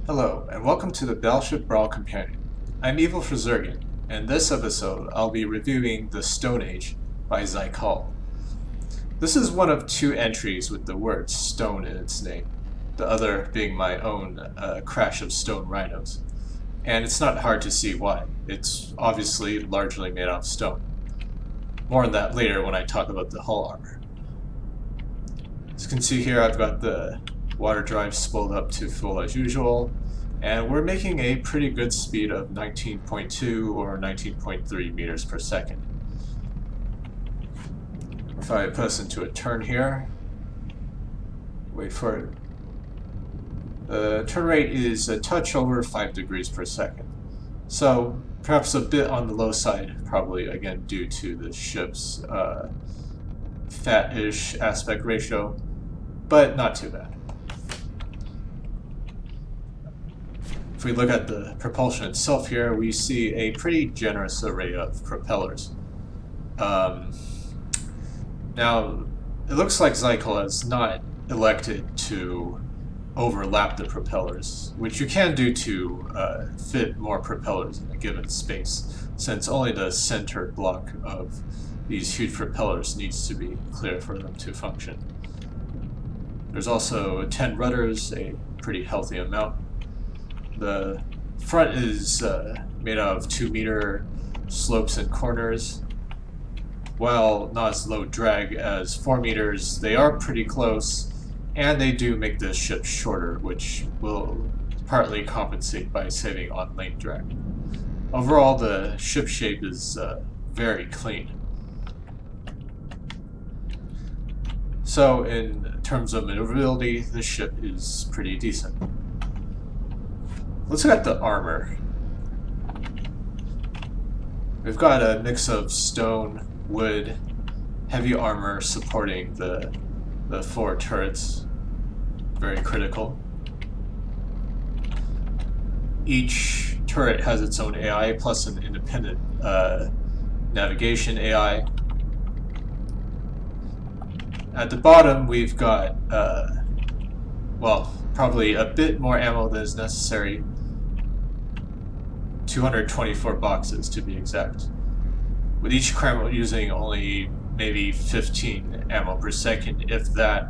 Hello, and welcome to the Battleship Brawl Companion. I'm Evil Frazergan, and in this episode I'll be reviewing The Stone Age by Zijkhal. This is one of two entries with the word stone in its name, the other being my own crash of stone rhinos. And it's not hard to see why. It's obviously largely made out of stone. More on that later when I talk about the hull armor. As you can see here, I've got the water drive spooled up to full as usual, and we're making a pretty good speed of 19.2 or 19.3 meters per second. If I put us into a turn here, wait for it. The turn rate is a touch over 5 degrees per second, so perhaps a bit on the low side, probably again due to the ship's fat-ish aspect ratio, but not too bad. If we look at the propulsion itself here, we see a pretty generous array of propellers. Now, it looks like Zijkhal has not elected to overlap the propellers, which you can do to fit more propellers in a given space, since only the center block of these huge propellers needs to be clear for them to function. There's also 10 rudders, a pretty healthy amount. The front is made out of 2-meter slopes and corners. While not as low drag as 4 meters, they are pretty close, and they do make the ship shorter, which will partly compensate by saving on lane drag. Overall, the ship shape is very clean. So in terms of maneuverability, the ship is pretty decent. Let's look at the armor. We've got a mix of stone, wood, heavy armor supporting the 4 turrets. Very critical. Each turret has its own AI plus an independent navigation AI. At the bottom we've got, well, probably a bit more ammo than is necessary. 224 boxes to be exact, with each cram using only maybe 15 ammo per second, if that.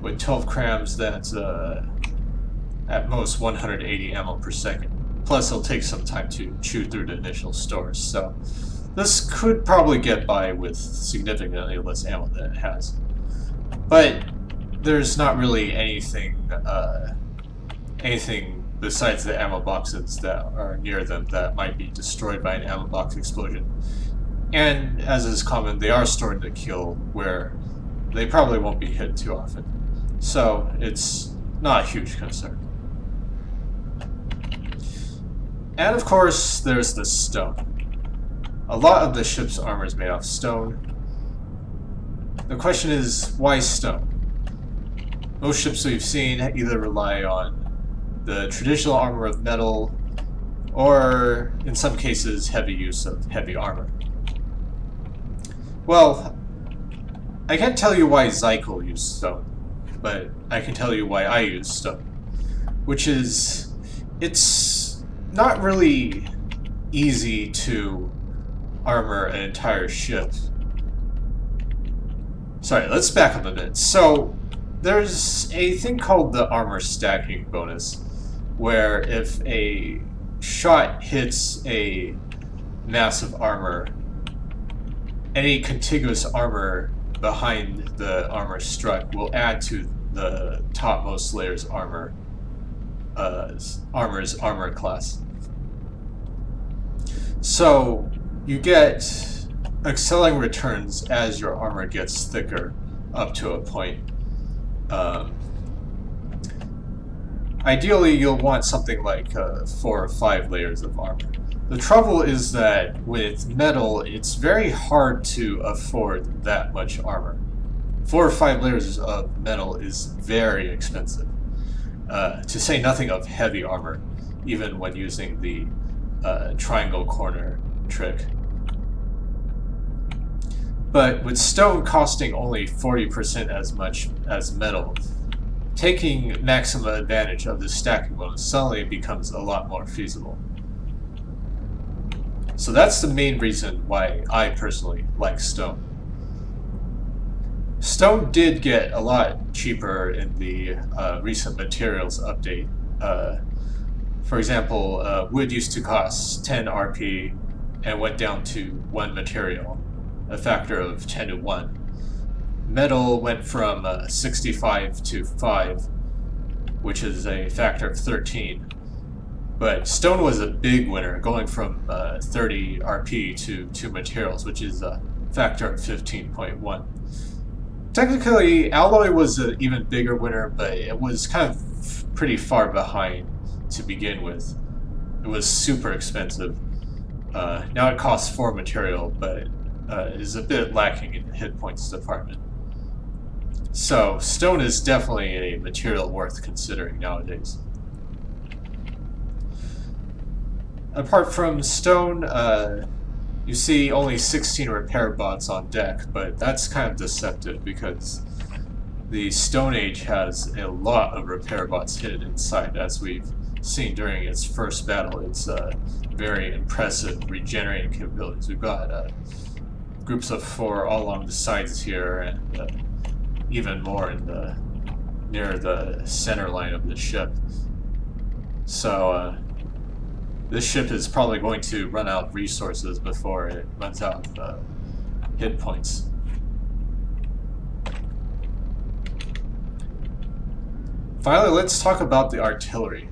With 12 crams, that's at most 180 ammo per second. Plus it'll take some time to chew through the initial stores, so this could probably get by with significantly less ammo than it has. But there's not really anything besides the ammo boxes that are near them that might be destroyed by an ammo box explosion. And as is common, they are stored in the keel where they probably won't be hit too often. So it's not a huge concern. And of course, there's the stone. A lot of the ship's armor is made out of stone. The question is, why stone? Most ships we've seen either rely on the traditional armor of metal, or in some cases heavy use of heavy armor. Well, I can't tell you why Zijkhal used stone, but I can tell you why I use stone, which is, it's not really easy to armor an entire ship. Sorry, let's back up a bit. So there's a thing called the armor stacking bonus, where if a shot hits a mass of armor, any contiguous armor behind the armor struck will add to the topmost layer's armor's armor class. So you get excelling returns as your armor gets thicker up to a point. Ideally, you'll want something like 4 or 5 layers of armor. The trouble is that with metal, it's very hard to afford that much armor. 4 or 5 layers of metal is very expensive, to say nothing of heavy armor, even when using the triangle corner trick. But with stone costing only 40% as much as metal, taking maximum advantage of the stacking bonus suddenly becomes a lot more feasible. So that's the main reason why I personally like stone. Stone did get a lot cheaper in the recent materials update. For example, wood used to cost 10 RP and went down to 1 material, a factor of 10 to 1. Metal went from 65 to 5, which is a factor of 13. But stone was a big winner, going from 30 RP to 2 materials, which is a factor of 15.1. Technically, alloy was an even bigger winner, but it was kind of pretty far behind to begin with. It was super expensive. Now it costs 4 material, but is a bit lacking in the hit points department. So, stone is definitely a material worth considering nowadays. Apart from stone, you see only 16 repair bots on deck, but that's kind of deceptive because the Stone Age has a lot of repair bots hidden inside, as we've seen during its first battle. It's very impressive regenerating capabilities. We've got groups of 4 all along the sides here, and even more in near the center line of the ship. So this ship is probably going to run out of resources before it runs out of hit points. Finally, let's talk about the artillery.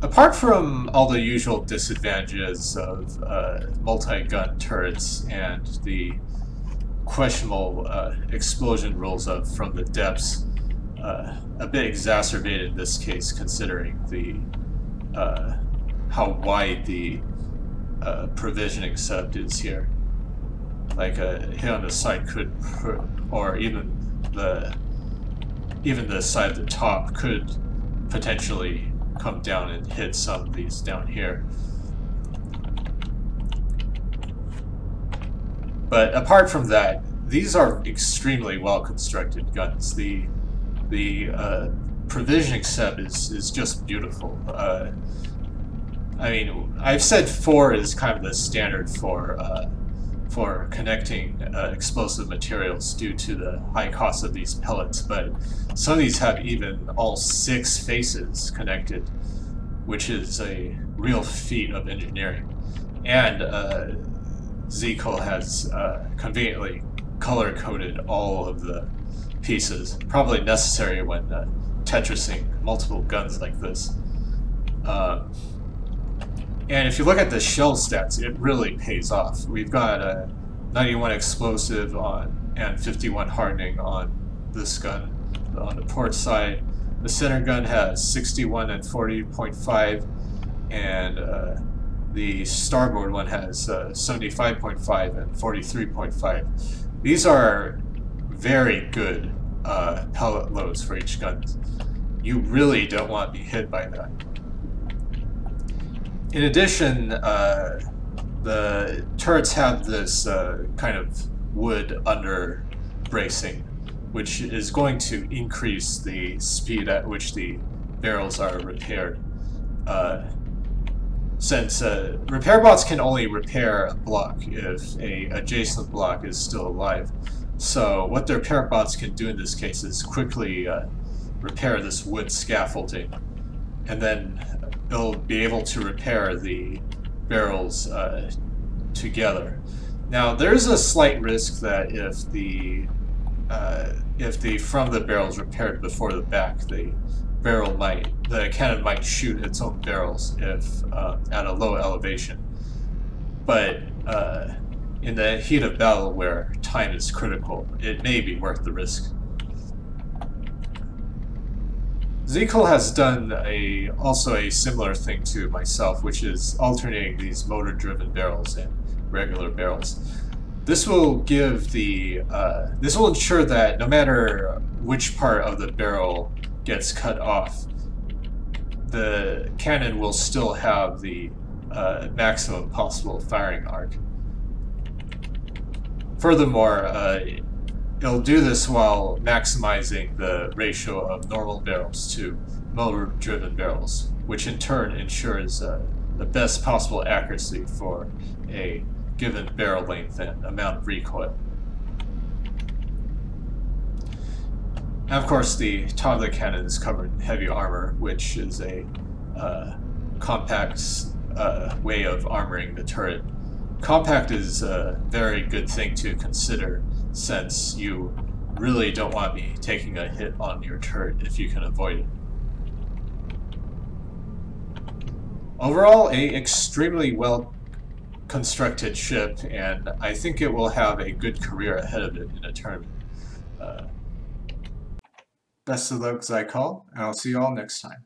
Apart from all the usual disadvantages of multi-gun turrets and the questionable explosion rules from the depths, a bit exacerbated in this case considering the how wide the provisioning setup is here. Like a hit on the side could, or even the side of the top could potentially come down and hit some of these down here. But apart from that, these are extremely well constructed guns. The provisioning setup is just beautiful. I mean, I've said 4 is kind of the standard for connecting explosive materials due to the high cost of these pellets, but some of these have even all 6 faces connected, which is a real feat of engineering. And Zijkhal has conveniently color-coded all of the pieces, probably necessary when tetrising multiple guns like this. And if you look at the shell stats, it really pays off. We've got a 91 explosive and 51 hardening on this gun on the port side. The center gun has 61 and 40.5, and the starboard one has 75.5 and 43.5. These are very good pellet loads for each gun. You really don't want to be hit by that. In addition, the turrets have this kind of wood under bracing, which is going to increase the speed at which the barrels are repaired. Since repair bots can only repair a block if a adjacent block is still alive. So what the repair bots can do in this case is quickly repair this wood scaffolding, and then it'll be able to repair the barrels together. Now there's a slight risk that if the front of the barrel is repaired before the back, the cannon might shoot its own barrels if at a low elevation. But in the heat of battle where time is critical, it may be worth the risk. Zijkhal has done also a similar thing to myself, which is alternating these motor-driven barrels and regular barrels. This will give this will ensure that no matter which part of the barrel gets cut off, the cannon will still have the maximum possible firing arc. Furthermore, it'll do this while maximizing the ratio of normal barrels to motor-driven barrels, which in turn ensures the best possible accuracy for a given barrel length and amount of recoil. And of course, the top of the cannon is covered in heavy armor, which is a compact way of armoring the turret. Compact is a very good thing to consider, since you really don't want to be taking a hit on your turret if you can avoid it. Overall, an extremely well constructed ship, and I think it will have a good career ahead of it in a tournament. Best of luck, Zijkhal, and I'll see you all next time.